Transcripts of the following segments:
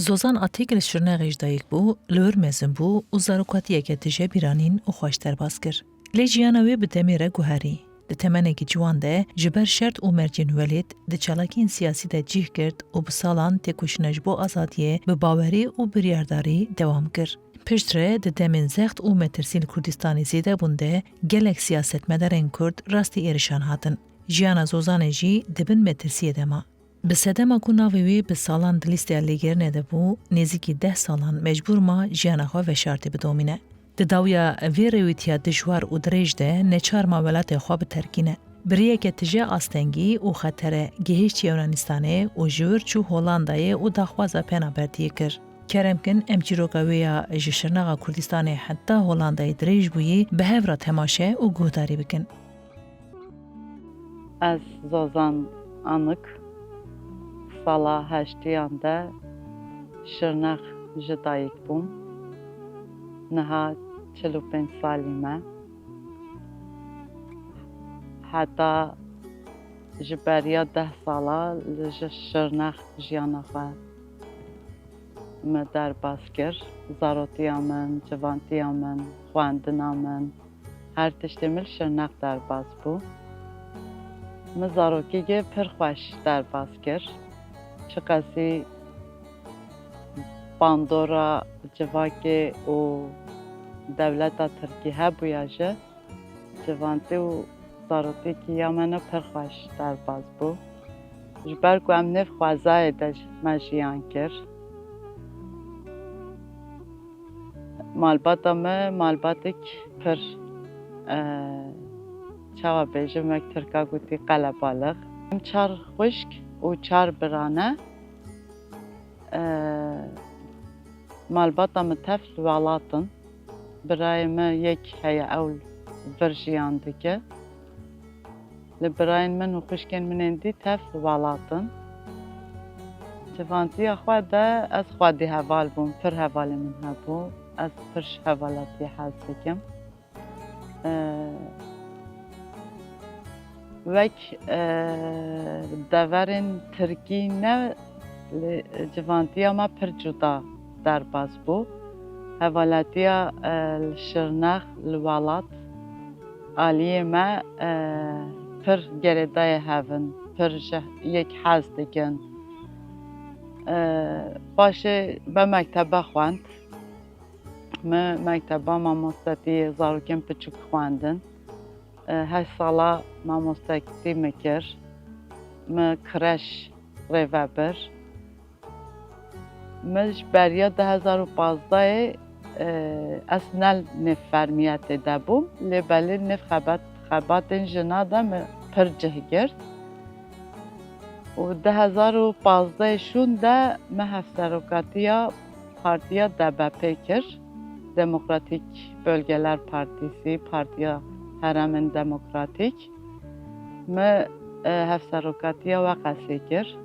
زوزان آتیک لشرناغیش دایک بو، لور مزن بو و زاروکاتیه که تجه بیرانین و خوش درباز کر. لیجیانوی به دمیره گوهری. ده تمنگی جوان ده جبر شرط و مرجن ولید ده چالاکین سیاسی ده جیه کرد و بسالان تکوشنج بو آزادیه به باوری و بریارداری دوام کر. پشتره ده دمین زخت و مترسیل کردستانی زیده بونده گلک سیاست مدرن کرد راستی ایرشان هاتن. جیانا زوزان جی دبن مترسیه دما. به سدما کو ناوی به سالان دلیست لیگر نده بو نزیکی 10 سالان مجبور ما جیانا خو و شرطی بدومینه. داویا وی رویتیا دشوار و دریج ده نچار ماولات خو به ترکینه. بریه که تجه آستنگی و خطر گهیشت یونانستانه و جور چو هولندای و داخوازا پنا بردیه کر. کرمکن امچیروکاویا جشرناغا کردستانه حتی هولندای دریج بویی به هفرا تماشه و گوهداری بکن. از زوزان anık sala heştiyanda şırnak jidayik bum. Niha 45 salime. Hatta jiberiya 10 sala şırnak jiyana xwe me derbas kir. Zarotiya min, civantiya min, xwendina min, her tiştê min şırnak derbas bû. Me zarokîgê pir xweş derbas kir. Çi qesî bandora civakê û dewleta Tirkî hebûye jî civantî û zarokîya me ne pir xweş derbas bû. Ji ber ku em nêv xwezayê de me jiyan kir. Malbata me malbatek pir çawa bêjim wek Tirka gotî qelebalix. Em 4 xwişk û 4 birane. Malbata me tev li welatin. Birayê me yek heye ew vir jiyan dike. Li birayên min û xwişkên min dî tev li welatin. Civantiya xwe de ez xwedî heval bûm, pir hevalê min hebû. Ez pir hevalatiye hez dikim. Wek deverên Tirkî ne li civantiya me pir cuda derbas bû. Hevalatiya li Şirnex li welat aliyê me pir gerêdayê hevin, pir ji yek hez dikin. Paşê me mektebe xwend. Me mekteba mamostetî zarokên piçûk xwendin. 8 sala mamostetî me kir. Me kireş rêvebir. Me ji beriya 2015 ez ne nêv fermiyetê de bûm, lêbelê nêv xebatên jina de me pir cih girt. û 2015 şûn de me hevserokatiya Partiya DBP kir. Demokratik Bölgeler Partisi, Partiya Heremên Demokratik. Me hevserokatiya we qesê kir.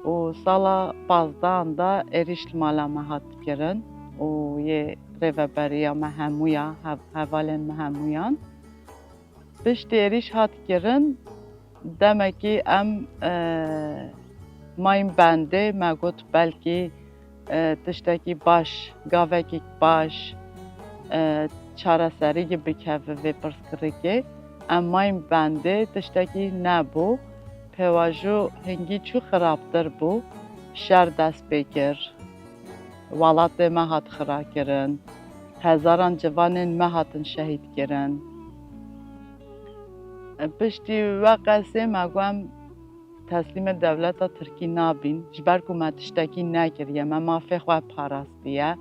û sala 15 da êriş li mala me hat kirin û yê rêveberiya me hemûya, hevalên me hemûyan. Piştî êriş hat kirin, demekî em mayên bendê me got belkî tiştekî baş, gavekî baş, çareserî bikeve vê pirsgirêkê. Em mayên bendê tiştekî nebû. Pêvajo hingî çû xirabtir bû. Şer dest pê kir. Welatê me hat xirakirin. Hezaran civanên me hatin şehîd kirin. Piştî ve qesê me got em teslîmê dewleta Tirkî nabîn. Ji ber ku me tiştekî nekiriye, me mafê xwe parastiye.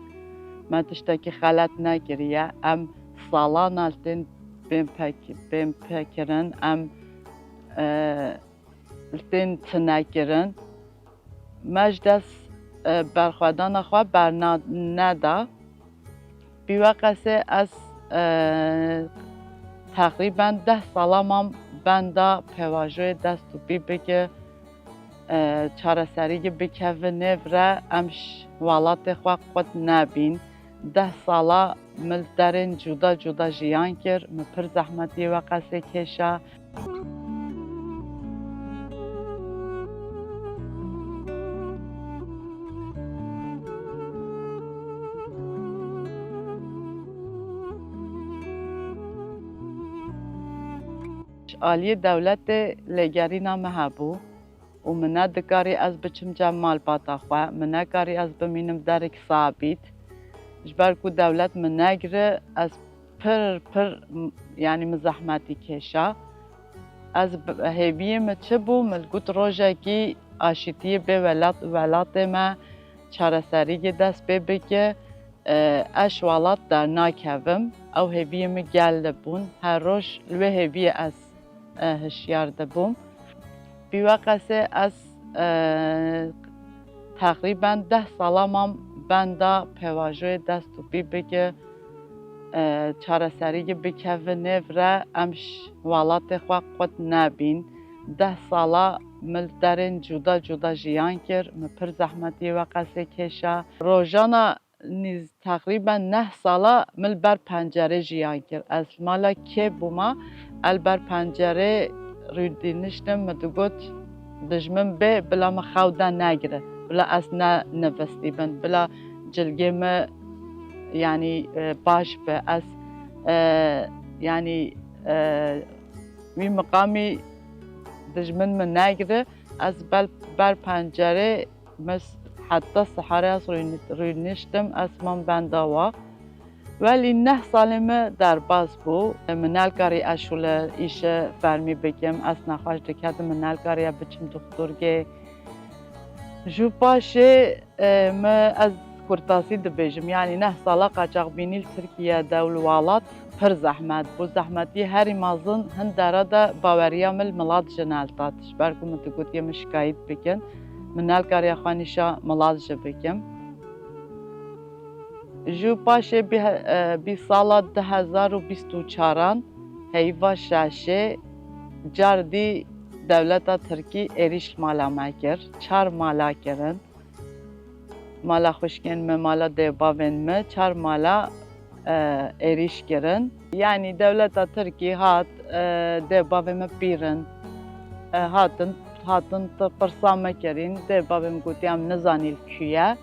Me tiştekî xelet nekiriye. Em salan tên bên pêkirin, em tên tinekirin. Me ji dest berxwedana xwe berneda. Bî ve qesê ez teqrîben 10 sala mam benda pêvajoyê dest û pî bike, çareserî bikeve nêv re em ji welatê xwe xwed nebîn. 10 sala me li derên cuda cuda jiyan kir, me pir zehmetî ve qesê kêşa. عالی دولت لگری نامه هبو و منه دکاری از بچم جمال باتا خواه منه کاری از بمینم درک ثابت جبر کو دولت منه گره از پر یعنی مزحمتی کشا از هیویم چه بو ملگوت روژه کی آشتی به ولات ما چارەسەری دەست پێ بکە ئەش وڵات دەرناکەوم ئەو هێویەمە گەل دەبوون هەر ڕۆژ لێ هێویە ئەس هشیار دەبووم بیوەقەسێ ئەس تقریبا 10 ساڵە مام بەندا پێواژۆی دەست و پێ بکە چارەسەری بکەوە نێڤرە ئەمش وڵاتی خوا قوت نەبین 10 ساڵە مل درین جدا جیان کرد پر زحمتی و قصه کشا روزانه نیز تقریبا 9 ساله مل بر پنجره جیان کرد از مالا که بوما ال بر پنجره رودینشتم مدگوت دجمن به بلا مخوده نگره بلا از نفستی بند بلا جلگه ما یعنی باش به از یعنی می مقامی دجمن من نگره از بر پنجره حتی سحاره از روی نشتم از من بنداوا ولی 9 سالمه در باز بو منال کاری اشول ایش فرمی بگم از نخواش دکت منال کاری بچم دکترگه جو باشه ما از کرتاسی دبیجم یعنی 9 ساله قاچاق بینیل ترکیه دول والات پر زحمت بو زحمتی هری مازن هن درادا باوریا مل ملاد جنالتات برکو متگوتی مشکایت بکن منال کاری خوانیشا ملاد جبکم جو باشه بی سالا 2024 هیوا شاشه جاردی دولتا ترکی اریش مالا مکر 4 مالا کرن مالا خوشکن me mala devbavên me 4 mala êriş kirin. Yani devleta Tirkiye hat devbavê me pîrin hatin pirsa me kirin devbavê me gotiye em nizanî ku ye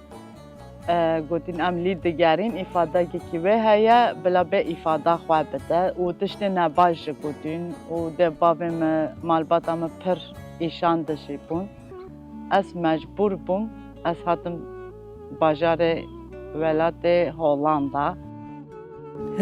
gotin em lî digerîn îfadekekî wê heye bila bê îfada xwe bide û tiştê nebaş jî gotin û devbavê me malbata me pir îşan dişîbûn ez mecbûr bûm ez hatim bajarê welatê Hollanda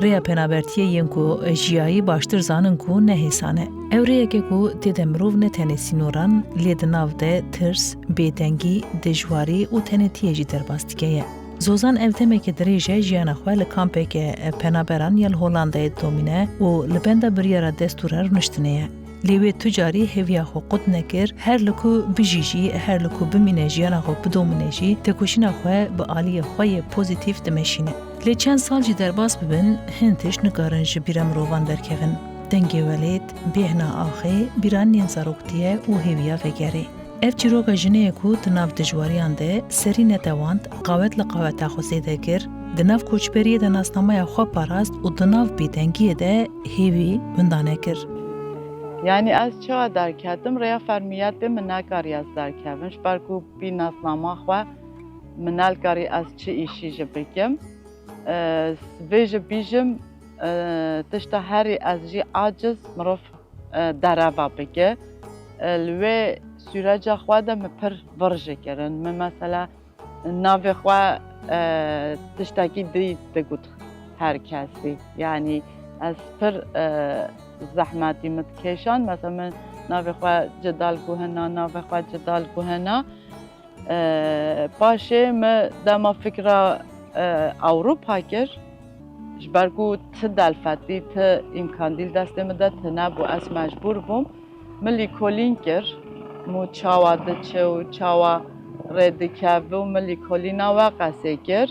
Rêya penabertiyê yên ku jiyayî baştir zanin ku ne hêsane. Ew rêyeke ku tê de mirov ne tenê sînoran lê di nav de tirs, bêdengî, dijwarî û tenêtiyê jî derbas dike ye. Zozan ev temeke dirêj e jiyana xwe li kampeke penaberan ya li Hollandayê domîne û li benda biryara destûra rûniştinê ye. Lê wê tu carî hêviya xwe qut nekir, her li ku bijî jî, her li ku bimîne jiyana xwe bidomîne jî, têkoşîna xwe bi aliyê xwe yê pozîtîv dimeşîne. Lê çend sal jî derbas bibin, hin tişt nikarin ji bîra mirovan derkevin. Dengê welêt, bêhna axê, bîraniyên zaroktiye û hêviya vegerê. Ev çîroka jineyê ku di nav dijwariyan de serî netewand, qawet li qaweta xwe zêde kir, di nav koçberiyê de nasnamaya xwe parast û di nav bêdengiyê de hêvî windane kir. Yani ez çawa derketim rêya fermiyetê min nekarî ez derkevim ji ber ku bî nasnama xwe min nekarî ez çi îşî jî bikim vê jî bîjim tişta herî ez jî aciz mirov dereva bike li wê süreca xwe de min pir vir jî kirin min mesela navê xwe tiştekî digot her kesî yani ez pir زحمتی متکشان مثلا من ناوی جدال گوهنا ناوی جدال گوهنا باشه ما دما فکر اوروپا کر جبرگو ت دلفتی ت امکان دیل دست مده ت نبو از مجبور بوم ملی کلین کر مو چاوا دچه و چاوا ردکه و ملی کلینا و قصه کر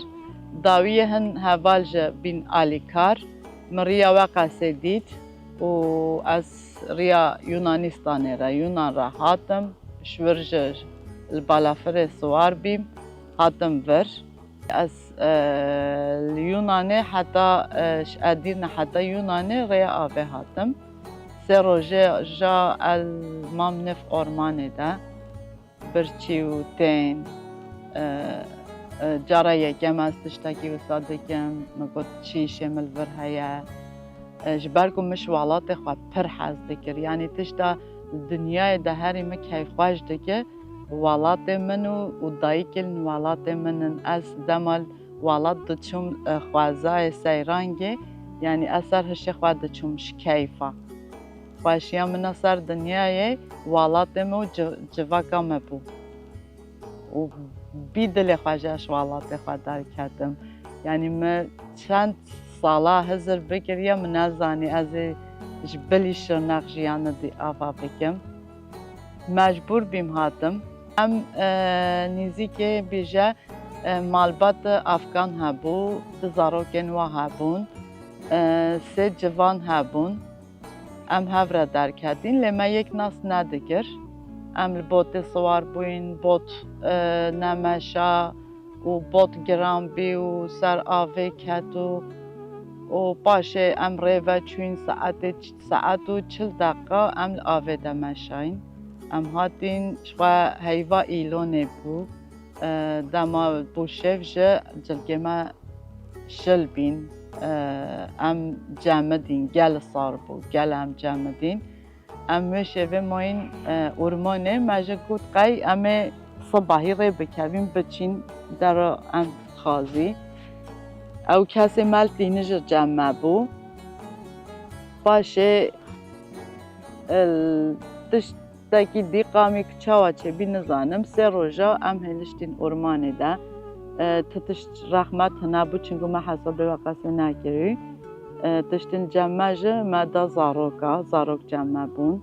داویه هن هوالج بین آلیکار مریا و قصه دید و از ریا یونانستان را یونان را هاتم شورج البالافر سوار بیم هاتم ور از یونان حتی ادیر حتی یونان ریا آبه هاتم سه روزه جا المام نف آرمانه ده برچی و تین جارا یکم از تشتکی و صادقم مگود چی شمل ور هیا جبر کو مش والات خو پر حز دکر یعنی تشتا دنیای ده هری ما کیف خوش دکه والات منو و دایکل والات منن از دمال والات دچم خوازای سیرانگه یعنی اثر هش خو دچمش کیفا خوشیا من اثر دنیای والات مو جواکا مبو و بیدل خوشش والات خو در کردم یعنی ما چند سالا هزر بکریم نزانی از جبلی شرناق جیانه دی آفا بکم مجبور بیم هاتم هم نیزی که بیجه مالبات افغان هبو دزاروکن و هبون سه جوان هبون ام هفره در کردین لما یک ناس ندگر ام بوت سوار بوین بوت نمشا و بوت گرامبی و سر آوه کدو و باشه ام ریوه چون ساعت و 40 دقیقه ام آوه دمشاین ام هاتین شوا هیوا ایلونه بو دما بو شف جه جلگه ما شل بین ام جمع دین گل سار بو گل ام جمع دین ام مشوه ماین ارمانه مجه کود قی ام صباحی ری بکویم بچین در ام خازی او کسی مال دینج جمع بو باشه تشتکی دیقامی کچاوا چه بی نزانم سه روژا ام هلشتین ارمانه ده تشت رحمت نبود چنگو ما حساب وقتی نکری تشتین جمع جه مدا زاروک جمع بون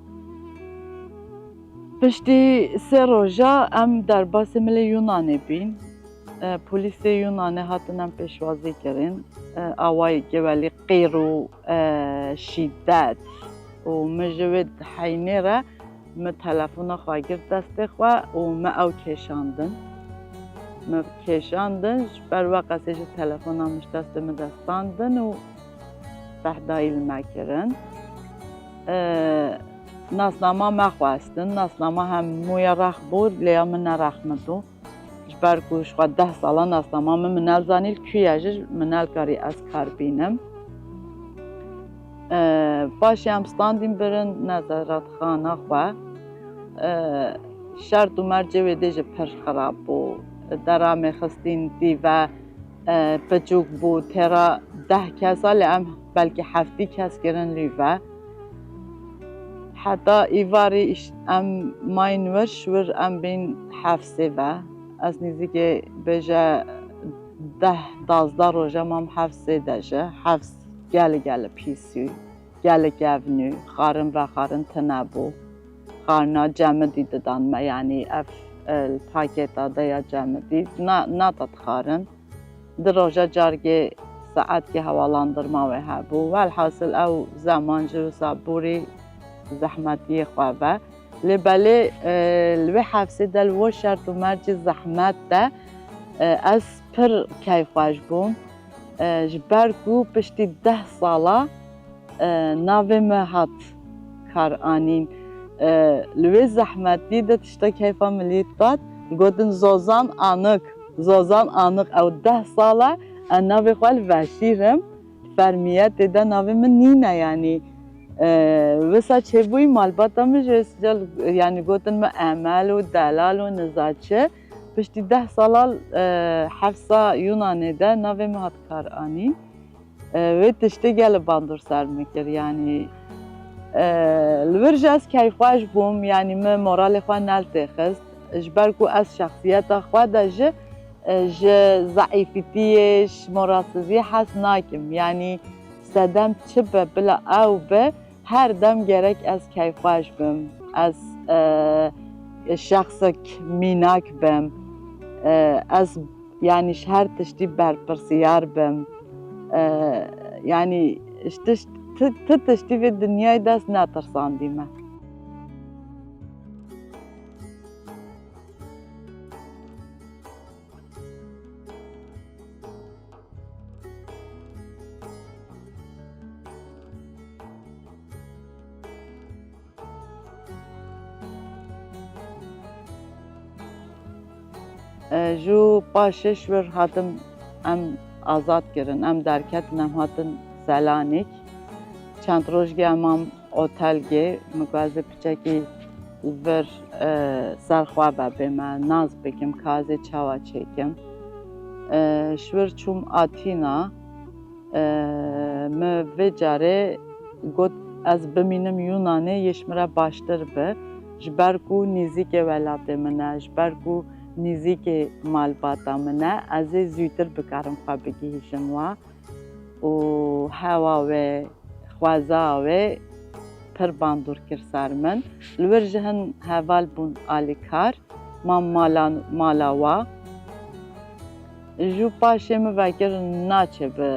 پشتی سه روژا ام در باس مل یونانه بین پلیس یونانه هاتنم پیشوازی کردن آوای گولی غیر و شدت و مجود حینه را ما تلفن خواهر دست خوا و ما او کشاندن بر وقت سه تلفن همش دست ما دستاندن و بهدایل مکرن ناسنامه مخواستن ناسنامه هم مویا رخ بود لیا من رخ مدو برکوش خود 10 ساله ناسنامه منال زانیل کیاجش منال کاری از کار بینم باشیم ستاندیم برن نظارت خانه خوا شرط و مرجع و دیج پر خراب بود درام خستین دی و بچوک بود ترا 10 کس ام بلکه 7 کس گرن لیوه حتی ایواری ام ماین ور ام بین 7 و از نزدیک بجا 10-12 روزه مام 7 دجه 7 گل پیسی گل گونی خارن و خارن تنبو خارنا جمع دیدن ما یعنی اف پاکت داده جمع دید نه تات خارن در روزه جارگه ساعت که هوالاندرما و هبو و الحاصل او زمان جو صبوری زحمتی خوابه لبله لوی حفظه دل و شرط و مرج زحمت ده از پر کیف خوش بوم جبرگو پشتی 10 ساله ناوی مهات کار آنین لوی زحمتی ده تشتا کیفا ملیت داد گودن زوزان آنق او 10 ساله ناوی خوال وشیرم فرمیت ده ناوی من نینه یعنی وسا چه بوی مالباتم جل یعنی گفتن ما عمل و دلال و نزاچه پشتی 10 ساله حفظا یونانه ده ناوی مهات کار آنی و تشتی گل باندور سر میکر یعنی لورج از کیف خوش بوم یعنی ما مورال خواه نلته خست جبرگو از شخصیت خواه ده جه ضعیفتیش مراسزی حس ناکم یعنی سدم چه بلا او به هر دم gerek از کیف خوش بم از شخص میناک بم از یعنی هر تشتی برپرسیار بم یعنی تشتی به دنیای دست نترساندیمه جو پاشش ور هاتم ام آزاد کردن ام درکت نم هاتن سلانیک چند روز گمام اوتل گی مگازه پیچکی ور سرخواه به من ناز بگم کازه چاوا چکم شور چوم آتینا me vê carê got ez bimînim Yunanê yeşmire baştir bi ji ber ku nîzîkê welatê min e ji ber ku nîzîkê malbata min e ez ê zûtir bikarim xwe bigihîjim we û hewa wê xweza wê pir bandor kir ser min li wir ji hin heval bûn alîkar mam mala we ji paşê min vekir naçe bi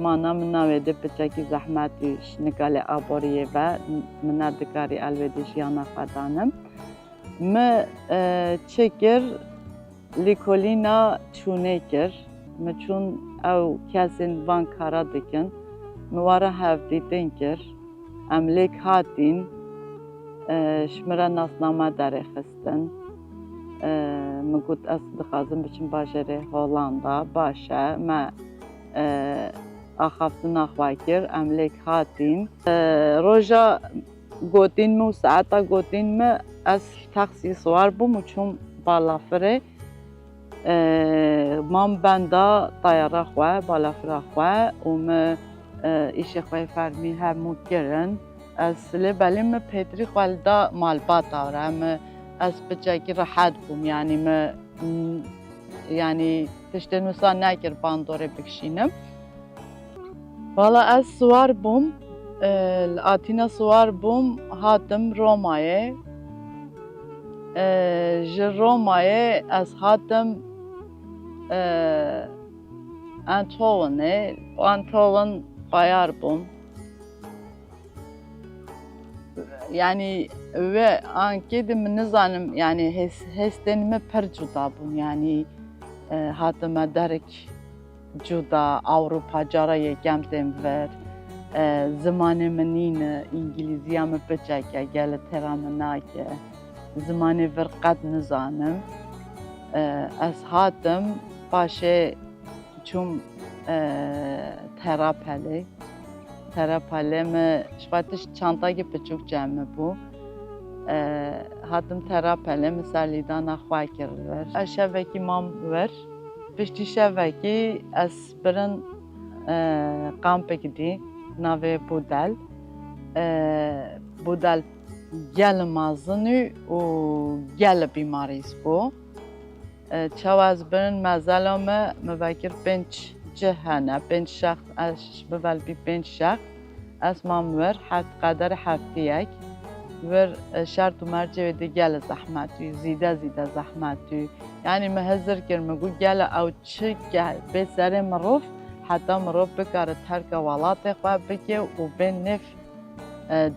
mana min navêdî piçekî zehmetî nigalê aboriyê ve min dikarî elvedî jiyana xwe danim me çê kir lêkolîna çûnê kir me çûn ew kesên van kara dikin me were hevdîtên kir em lêk hatîn ji me re nasname derê xistin me got ez dixwazim biçim bajarê Hollanda baş e me axaftina xwe kir em lêk hatîn roja gotîn me û saeta gotîn me ez taksî swar bûm û çûm balafirê mam benda tayara xwe balafira xwe û me îşê xwe fermî hemû kirin ez lê belê me pêtrî xwe li da malbata re me ez piçekî rehet bûm yanî me yanî tiştên wisa nekir bandorê bikişînim Valla ez swar bûm li Atîna swar bûm hatim Romayê ji Romayê ez hatim Eindhovenê Eindhoven bayar bûm yanî wê ankê de min nizanim yanî hestên me pir cuda bûn yanî hatime derek cuda Awropa cara yekem tên ver zimanê min nîne îngilîziya me piçeke gelê têra min nake zimanê vir qet nizanim ez hatim paşê çûm Terapelê Terapelê me ji xwe tişt çantayekî piçûk cem bû hatim Terapelê me ser lîdana xwe kir vir ez şevekî mam wir piştî şevekî ez birin kampekî dî navê Budel Budel gelê mezin û gelê bîmarîs bû çawa ez birin mezela me vekir pênc cih hene pênc şex ez bivelbî pênc şex ez mam wir heft qederê heftiyek wir şert û mercê wê de gelê zehmet û zîde zehmet û yanî me hezir kir me got gelê ew çi bê serê mirov heta mirov bikare terka welatê xwe bike û bê nêv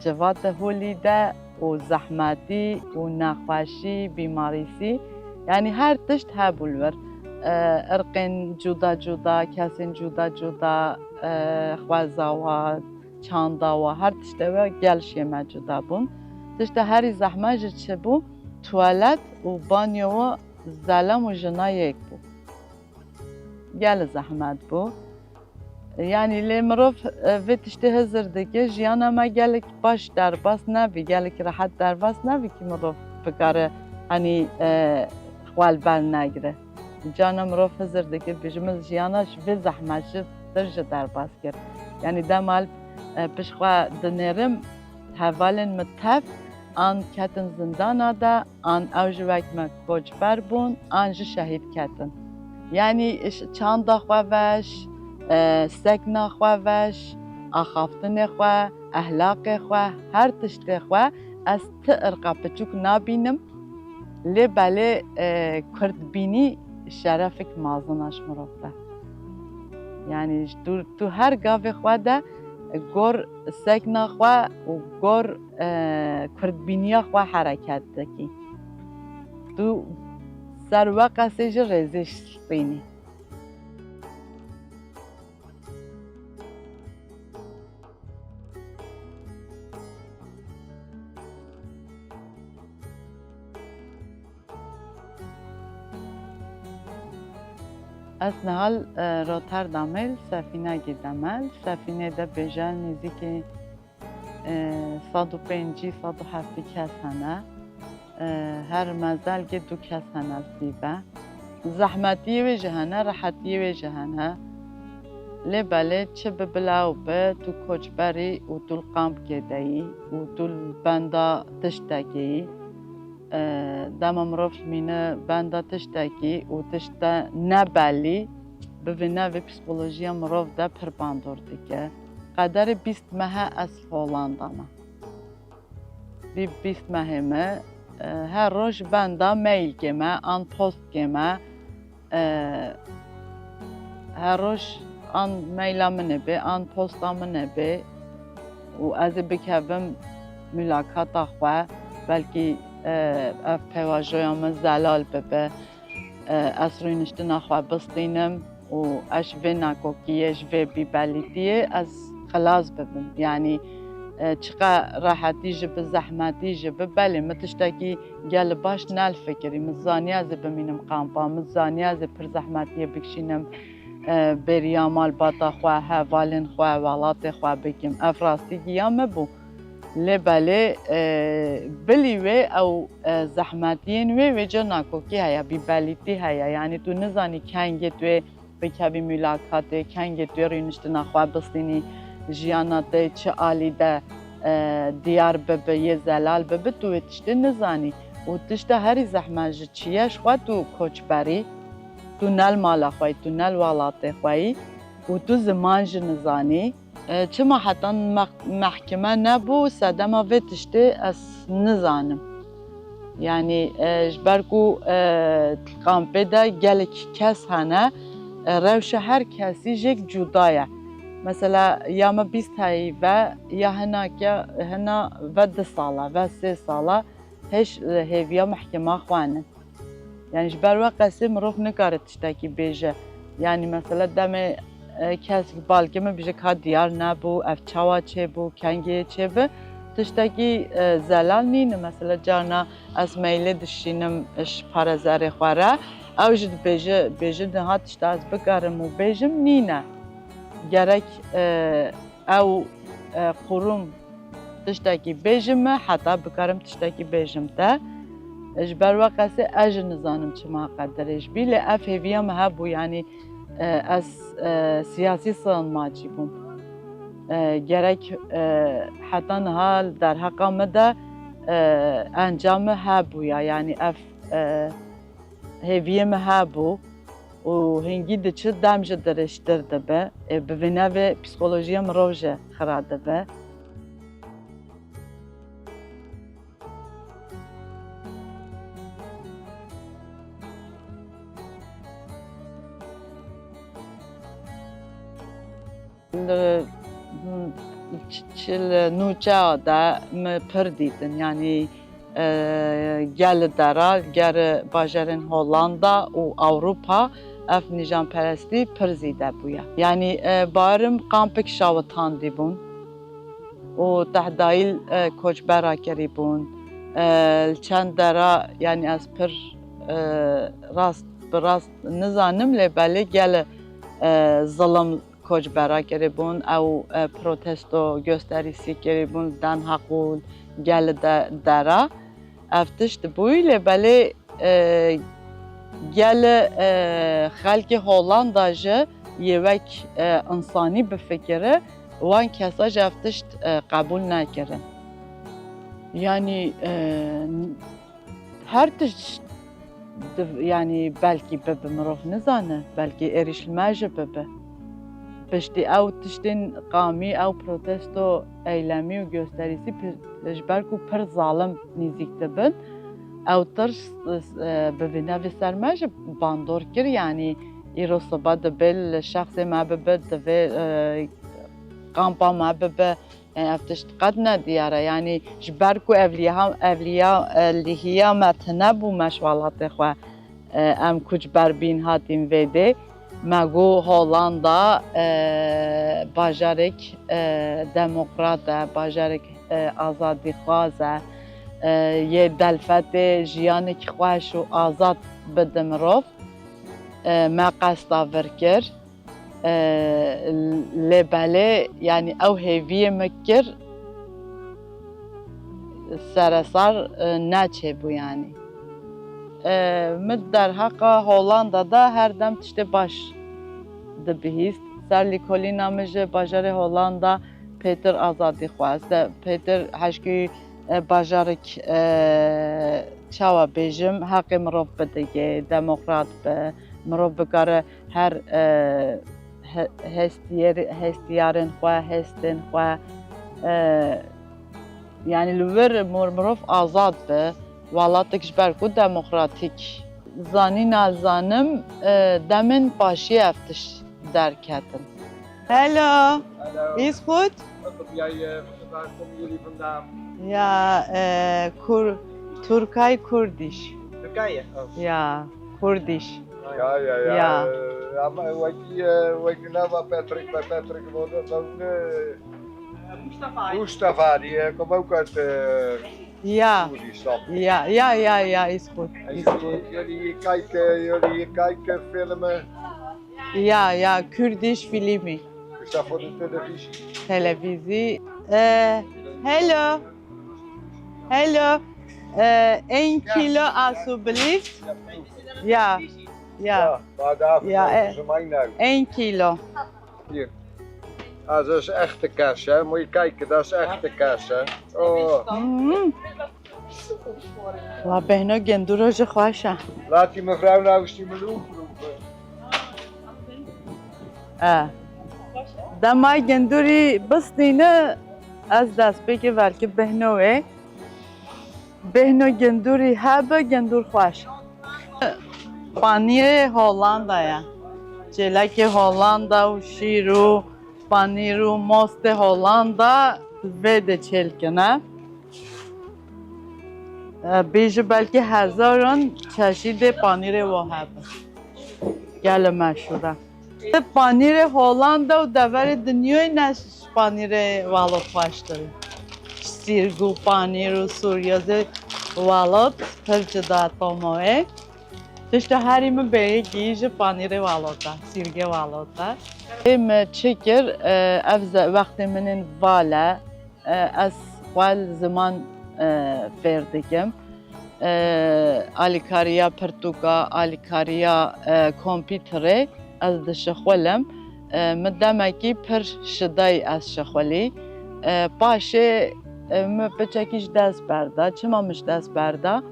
civatê holî de û zehmetî û nexweşî bîmarîsî yanî her tişt hebû li wir irqên cuda cuda kesên cuda cuda xweza we çanda we her tiştê we gel şê me cuda bûn tiştê herî zehmet ji çi bû tuwalet û banyo we zelem û jina yek bû gelê zehmet bû yanî lê mirov vê tiştê hezir dike jiyana me gelek baş derbas nebî gelek rehet derbas nebî ki mirov bikare henî xwe li ber negire cana mirov hezir dike bêje min jiyana ji vê zehmet jî tir ji derbas kir yanî demal pişt xwe dinêrim hevalên min tev an ketin zindana de an ew ji wek me koçber bûn an jî şehîd ketin yanî çanda xwe veş sekna xwe veş axaftinê xwe ehlaqê xwe her tiştê xwe ez ti irqa piçûk nabînim lê belê Kurdbînî şerefek mezin ji mirov de yanî tu her gavê xwe de gor sekna xwe û gor Kurdbîniya xwe hereket dikî tu ser weqesê jî rêzê spînî Ez nihal Rotterdamê li Sefînegê demel. Sefînê de bêje nêzîkî صد و پنجی صد و هفتی کس هنه هر مزل که دو کس هنه سیبه زحمتی و جهنه راحتی و جهنه لبله چه ببلاو به تو کچبری و تو القامب کدهی و تو البنده تشتکی دم مروف مینه بنده تشتکی و تشتا نبلی ببینه و پسیکولوژی مروف ده پر باندورده که قدر 20 ماه از هولندامه bir 20 مهمه her روز bende mail geme, an post geme her roş an mail'amı nebe, an postamı nebe و از بکوم ملاقات خوا بلکه اف پیواژویام زلال ببه از روی نشتن خوا بستینم و اش و نکوکیش و بیبلیتیه از خلاص ببم یعنی چقدر راحتی جب زحمتی جب بله متشتکی گل باش نال فکری مزانی از بمینم قامپا مزانی از پر زحمتی بکشینم بریامال باتا خواه حوالین خواه والات خواه بکیم افراستی گیام بو لبله بلیوه او زحمتین و جنا کوکی هیا بیبلیتی هیا یعنی تو نزانی کنگه توی بکبی ملاقاته کنگه توی رینشتن خواه بستینی جیاناته چه عالی ده دیار ببه یه زلال ببه تو تشته نزانی و تشته هری زحمت چیش خواه تو کوچبری تو نل مالا خواه تو نل والاته خواه و تو زمان جنزانی چما حتی محکمه نبو سدما و تشته از نزانم یعنی جبرکو قامپه ده گلک کس هنه روش هر کسی جک جدایه مثلا یا ما 20 هایی و یا هنا و 2 ساله و 3 ساله هش هیویا محکمه خوانه یعنی جبر و قصه مروف نکاره تشتکی بیجه یعنی مثلا دم کسی بالگه من بیجه که دیار نبو اف چاوا چه بو کنگه چه بو تشتکی زلال نینه مثلا جانا از میله دشینم اش پارزاره خواره او جد بیجه نه تشت از بکارم و بیجم نینه gerek او قروم تشتکی بیجم حتی بکارم تشتکی بیجم ده اجبر وقتی اجن زانم چما قدرش بیل اف هویم هبو یعنی از سیاسی سانماچی بوم gerek حتی حال در حقم ده انجام هبو یعنی اف هویم هبو و هنگی ده چه دمجه درشتر ده به ببینه و پسیکولوژیم روژه خراده به نوچه آده پر دیدن یعنی gel dara ger bajarın Hollanda و Avrupa ev nijan peresti pirzide buya. Yani barım kampek şavetan dibun و تهدایل کوچبرا کرibun چند dara yani az per rast nizanim lebeli gel zalım کوچبرا کرibun او protesto gösterisi کرibun dan hakul gel dara افتشت بویله بله گل خلق هولندا جه یک انسانی بفکره وان کسا افتشت قبول نکردن yani her tişt yani belki bebe mrof nizane belki erişilmez bebe pişti ev tiştin qami ev protesto eylemi ve gösterisi jberku per zalim nizik dibin ev ters bevine ve sermej bandor kir yani irosoba bil şahsi ma bebe ve kampa ma bebe eftişt qadna diyara yani jberku evliya lihiya matna bu meşvalat xwa em kucber bin hatim vede مگو هولندا باجارک دموکرات باجارک آزادی خوازه یه دلفت جیانک خواهش و آزاد بدمروف ما قصدا ورکر لبله یعنی او هیوی مکر سراسر نچه بو yani. Mid derheqa Hollanda'da her dem tiştê baş dibihîst. Ser lîkolîna min ji bajarê Hollanda pêtir azadî xwest. Pêtir heşkî bajarek çawa bêjim heqê mirov bidigê, demokrat be, mirov bikare her hestiyarên xwe, hestên xwe yani li wir mirov azad be. Welatek ji ber ku demokratîk zanîna zanim demin başî ev tiş derketin. Hello, is goed? Waar komen jullie vandaan? Ja, Türkay Kurdiş. Turkije? Oh. Ja, Kurdiş. Ja. Ja. Maar hoe heet die nou van Patrick? Bij Patrick Mustafa, die komt ook uit Ja, Koerdistan. ja, is goed. En Is goed. jullie kijken filmen. Ja, Kurdiş filmi. Is dat voor de televisie? Televisie. Hello. 1 kilo alsjeblieft. Ja. Maar daar Ja, verkopen ze mij nou. 1 kilo. Hier. Ah, dat is echte kers, hè? Moet je kijken, dat is echte kers, hè? Oh. La beno genduro ji xweşe. Laat die mevrouw nou eens die meloen proeven. Dema gendurî bistîne ez dest pêkê velkî bihno wê. Bihno gendurî hebe gendur xweş. Panîrê Hollandaya. Çêlekê Hollanda û şîr û panîr û mostê Hollanda vê de çêlkine. Bêje belkî hezaran çeşîdê panîrê we hebe. Gelê meşhûr e. Panîrê Hollanda û deverê dinyayê ne panîrê welot xweştir. Sîrg û panîr û Sûriyazê welot pir cida tomawê. Tiştê herî min bêyekî ji panîrê welot e, sîrgê welot e. Me çi kir ev wextê min ên val e ez xwe li ziman fêr dikim. Alîkariya pirtûka, alîkariya kompîterê ez dişixwelim. Min demekî pir şidayî ez şixwelî. Paşê me piçekî ji dest berda. Çima min ji dest berda?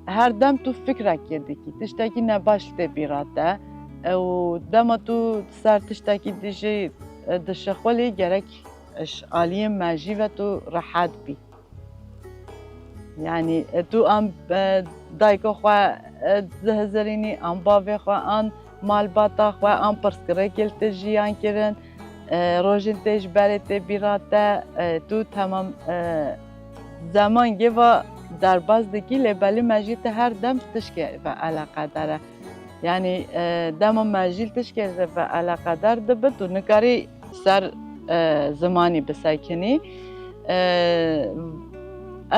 Her dem tu fikrekê dikî. Tiştekî nebaş tê bîra te. û dema tu ser tiştekî dijî dişixwelî gerek aliyên me jî ve tu rehet bî. Yani tu an dayika xwe dihizirînî, an bavê xwe, an malbata xwe, an pirsgirêkê li te jiyan kirin, rojên tê ji berê tê bîra te, tu temam zeman gêva derbas dikî lêbelî me jî te her dem tişkê ve eleqedar e. Yani dema me jî tişkê ve eleqedar dibe tu nikarî ser zimanî bisekinî.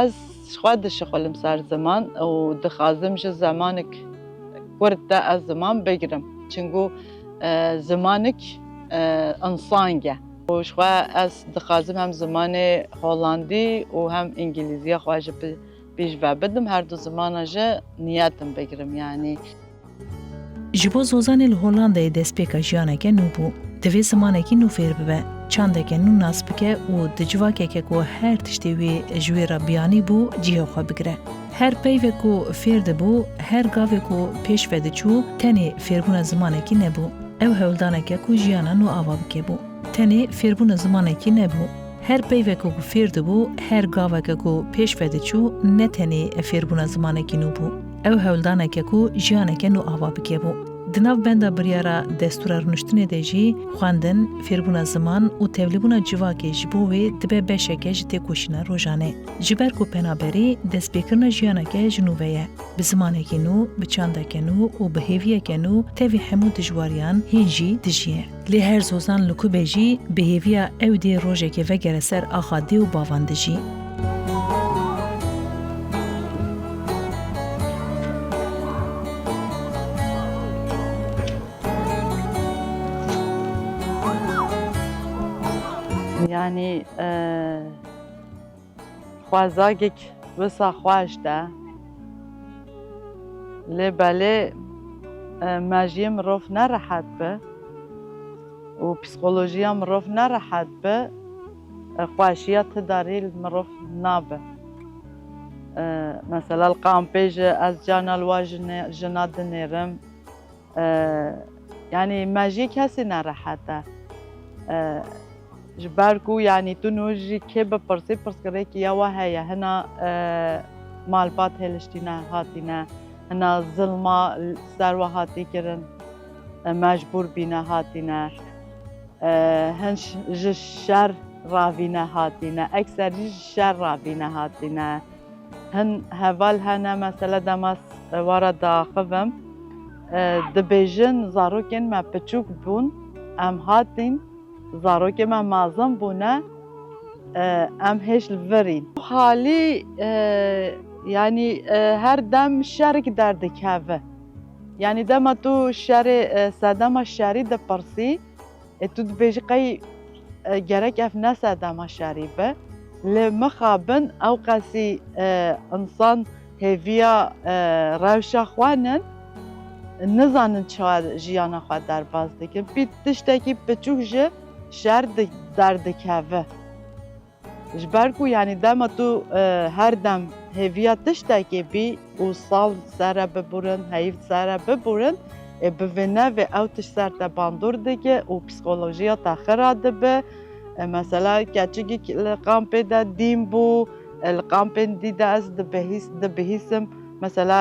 Ez xwe dişixwelim ser ziman û dixwazim ji zemanek Kurd de ez ziman bigirim. Çingû zimanek insan ge. û ji xwe ez dixwazim hem zimanê Hollandî û hem İngilîziya xwe ji pêş ve bidim. Her du zimana jî niyetim bigirim yani. Ji bo zozanê li Hollandayê destpêka jiyaneke nû bû. Divê zimanekî nû fêr bibe, çandeke nû nas bike û di civakeke ku her tiştê wê ji wê re biyanî bû cihê xwe bigire. Her peyvê ku fêr dibû, her gavê ku pêş ve diçû, tenê fêrbûna zimanekî nebû. Ew hewldaneke ku jiyana nû ava bike bû. Tenê fêrbûna zimanekî nebû. Her peyveke ku fêr dibû, her gaveke ku pêş ve diçû, ne tenê fêrbûna zimanekî nû bû. Ew hewldaneke ku jiyaneke nû ava bike bû. Di navbenda biryara destûra rûniştinê de jî xwendin, fêrbûna ziman û tevlîbûna civakê ji bo wê dibe beşeke ji têkoşîna rojane. Ji ber ku penaberî destpêkirina jiyaneke ji nû ve ye. Bi zimanekî nû, bi çandeke nû û bi hêviyeke nû tevî hemû dijwariyan hîn jî dijiye. Lê her zozan li Kubê jî bi hêviya ew dê rojekê vegere ser axa dê û bavan dijî. Yani خوازاگێک وسا خوۆشدا لێ بەلێ ماژیە مرۆڤ نەڕەحەت بە و پسیکۆلۆژیە مرۆڤ نەڕەحەت بە خواشیە تداری مرۆڤ نابە مەسەلا قامپێژە ئەس جانا وا ژنا دنێرم یعنی ماژیە کەسی نەڕەحەتە ji ber ku yanî tu nûjî kê bipirسî pirsgirêkî ya we heye hina malbat hêliştîne hatîne hina zilma ser we hatî kirin mecbûr bîne hatîne hin ji şer ravîne hatîne ekserî ji şer ravîne hatîne hin heval hene mesele dema wara daxivim dibêjin zarokên me piçûk bûn em hatîn zarokê me mezin bûne em hêj li virîn halî yanî her dem şerik derdikeve yanî dema tu şerê sedema şerî dipirsî tu dibêjî qey gerek ev ne sedema şerî be li mixabin ew qesî insan hêviya rewşa xwe nin nizanin çawa jiyana xwe derbas dikin pî tiştekî piçûk ji şer derdikeve ji ber ku yanî dema tu her dem hêviya tiştekê bî û sal sere biburin heyv sere biburin bi vê nevê ew tiş ser te bandor dike û psîkolojiya te xira dibe mesela keçikî li qampê de dîm bû li qampên dî de ez dibihîsim mesela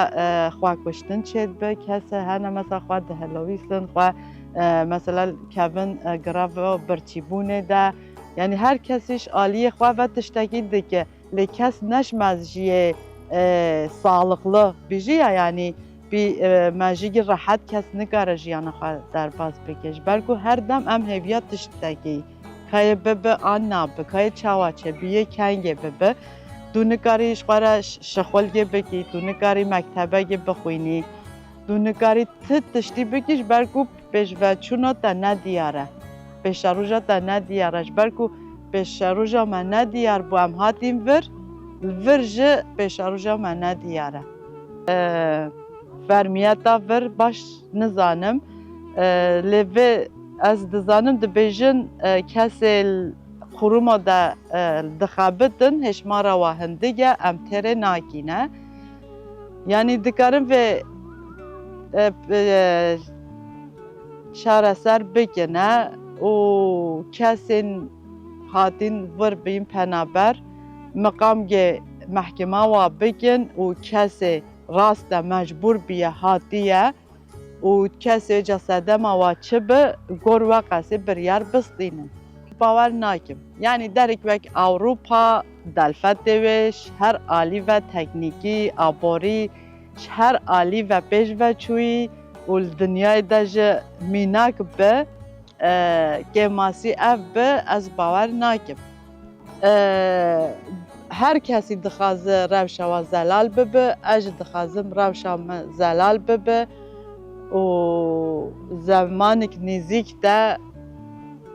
xwekuştin çê dibe kese hene mesela xwe dihilewîsin xwe mesela kevin greva birçîbûnê de yani her kesîş aliyê xwe ve tiştekî dike lê kes neşmez jiyê sağlıklı bijiya yani bir mejîgî rehet kes nikare jiyana xwe derbas bike ji ber ku her dem em hêviya tiştekî kaye bibe an nabe kaye çawa çebiye kengê bibe tu nikarî ji xwe re şixulgê bikî tu nikarî mektebegê bixwînî tu nikarî ti tiştî bikî ji ber ku pêşveçûna te nediyar e pêşeroja te nediyar e ji ber ku pêşeroja me nediyar bû em hatîn vir vir ji pêşeroja me nediyar e fermiyeta vir baş nizanim lê vê ez dizanim dibêjin kesê xuruma de dixebitin hêşmara we hindik e em têrê nakîne yanî dikarin vê çareser bikine û kesên hatîn vir bîn penaber miqamgê mehkema we bikin û kesê rast e mecbûr biye hatiye û kesê cesedema we çibe gor we qesî biryar bistînin bawer nakim yani derek wek Ewropa delfetê wê ji her alî ve teknîkî aborî ji her alî ve pêşveçûyî û li dinyayê de ji mînak bi kêmasî ev bi ez bawer nakim her kesî dixwaze rewşa we zelal bibe ez jî dixwazim rewşa me zelal bibe û zemanek nêzik de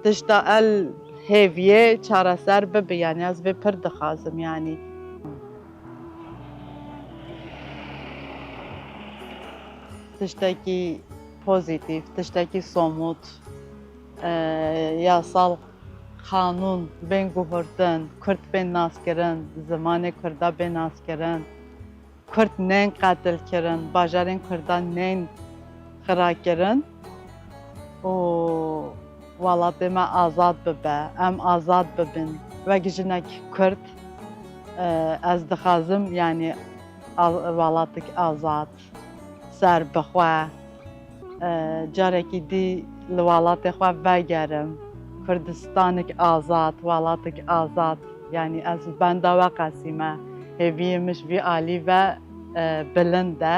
tişta el hêviyê çareser bibe yani ez vê pir dixwazim yani tiştekî pozîtîv tiştekî somût yasal qanûn bên guhurtin Kurd bên naskirin zimanê Kurda bên naskirin Kurd nên qetil kirin bajarên Kurdan nên xirakirin û welatê me azad bibe em azad bibin wek jinek Kurd ez dixwazim yani welatek azad ser bixwe carekî dî li welatê xwe vegerim Kurdistanek azad welatek azad yani ez benda we qesî me hêviyê min ji vî alî ve bilind e